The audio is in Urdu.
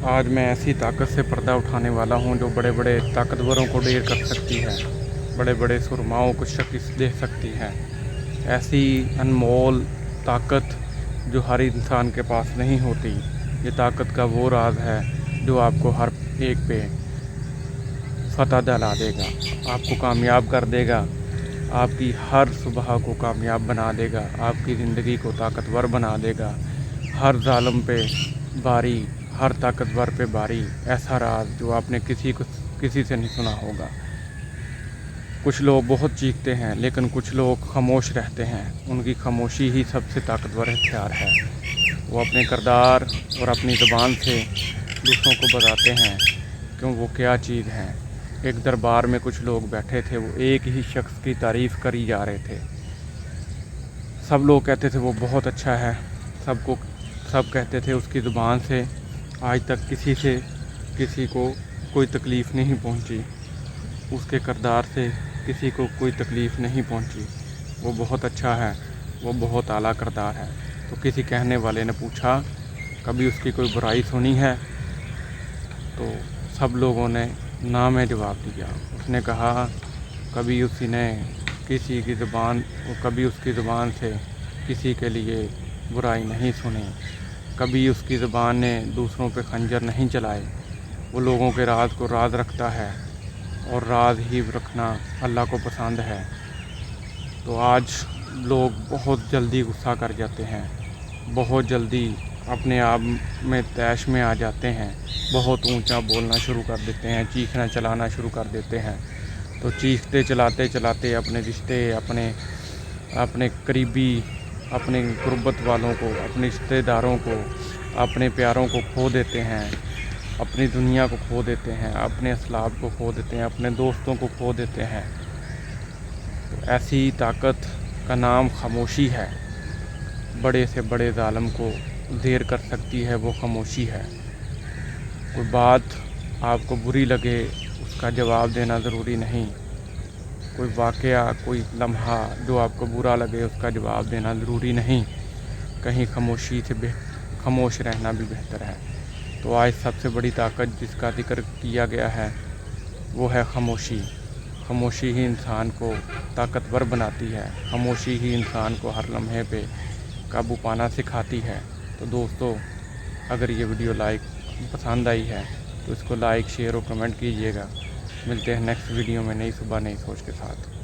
آج میں ایسی طاقت سے پردہ اٹھانے والا ہوں جو بڑے بڑے طاقتوروں کو ڈیر کر سکتی ہے، بڑے بڑے سرماؤں کو شکست دے سکتی ہے۔ ایسی انمول طاقت جو ہر انسان کے پاس نہیں ہوتی۔ یہ طاقت کا وہ راز ہے جو آپ کو ہر ایک پہ فتح دلا دے گا، آپ کو کامیاب کر دے گا، آپ کی ہر صبح کو کامیاب بنا دے گا، آپ کی زندگی کو طاقتور بنا دے گا۔ ہر ظالم پہ باری، ہر طاقتور پہ باری، ایسا راز جو آپ نے کسی سے نہیں سنا ہوگا۔ کچھ لوگ بہت چیختے ہیں لیکن کچھ لوگ خاموش رہتے ہیں، ان کی خاموشی ہی سب سے طاقتور ہتھیار ہے۔ وہ اپنے کردار اور اپنی زبان سے دوسروں کو بتاتے ہیں کہ وہ کیا چیز ہیں۔ ایک دربار میں کچھ لوگ بیٹھے تھے، وہ ایک ہی شخص کی تعریف کری جا رہے تھے۔ سب لوگ کہتے تھے وہ بہت اچھا ہے، سب کہتے تھے اس کی زبان سے آج تک کسی کو کوئی تکلیف نہیں پہنچی، اس کے کردار سے کسی کو کوئی تکلیف نہیں پہنچی، وہ بہت اچھا ہے، وہ بہت اعلیٰ کردار ہے۔ تو کسی کہنے والے نے پوچھا کبھی اس کی کوئی برائی سنی ہے؟ تو سب لوگوں نے نہ میں جواب دیا۔ اس نے کہا کبھی اس کی زبان سے کسی کے لیے برائی نہیں سنی، کبھی اس کی زبان نے دوسروں پہ خنجر نہیں چلائے۔ وہ لوگوں کے راز کو راز رکھتا ہے اور راز ہی رکھنا اللہ کو پسند ہے۔ تو آج لوگ بہت جلدی غصہ کر جاتے ہیں، بہت جلدی اپنے آپ میں طیش میں آ جاتے ہیں، بہت اونچا بولنا شروع کر دیتے ہیں، چیخنا چلانا شروع کر دیتے ہیں۔ تو چیختے چلاتے اپنے رشتے، اپنے قریبی، اپنے قربت والوں کو، اپنے رشتے داروں کو، اپنے پیاروں کو کھو دیتے ہیں، اپنی دنیا کو کھو دیتے ہیں، اپنے اسلاف کو کھو دیتے ہیں، اپنے دوستوں کو کھو دیتے ہیں۔ تو ایسی طاقت کا نام خاموشی ہے۔ بڑے سے بڑے ظالم کو زیر کر سکتی ہے وہ خاموشی ہے۔ کوئی بات آپ کو بری لگے اس کا جواب دینا ضروری نہیں، کوئی واقعہ، کوئی لمحہ جو آپ کو برا لگے اس کا جواب دینا ضروری نہیں، کہیں خاموش رہنا بھی بہتر ہے۔ تو آج سب سے بڑی طاقت جس کا ذکر کیا گیا ہے وہ ہے خاموشی۔ خاموشی ہی انسان کو طاقتور بناتی ہے، خاموشی ہی انسان کو ہر لمحے پہ قابو پانا سکھاتی ہے۔ تو دوستو، اگر یہ ویڈیو پسند آئی ہے تو اس کو لائک، شیئر اور کمنٹ کیجیے گا۔ ملتے ہیں نیکسٹ ویڈیو میں نئی صبح نئی سوچ کے ساتھ۔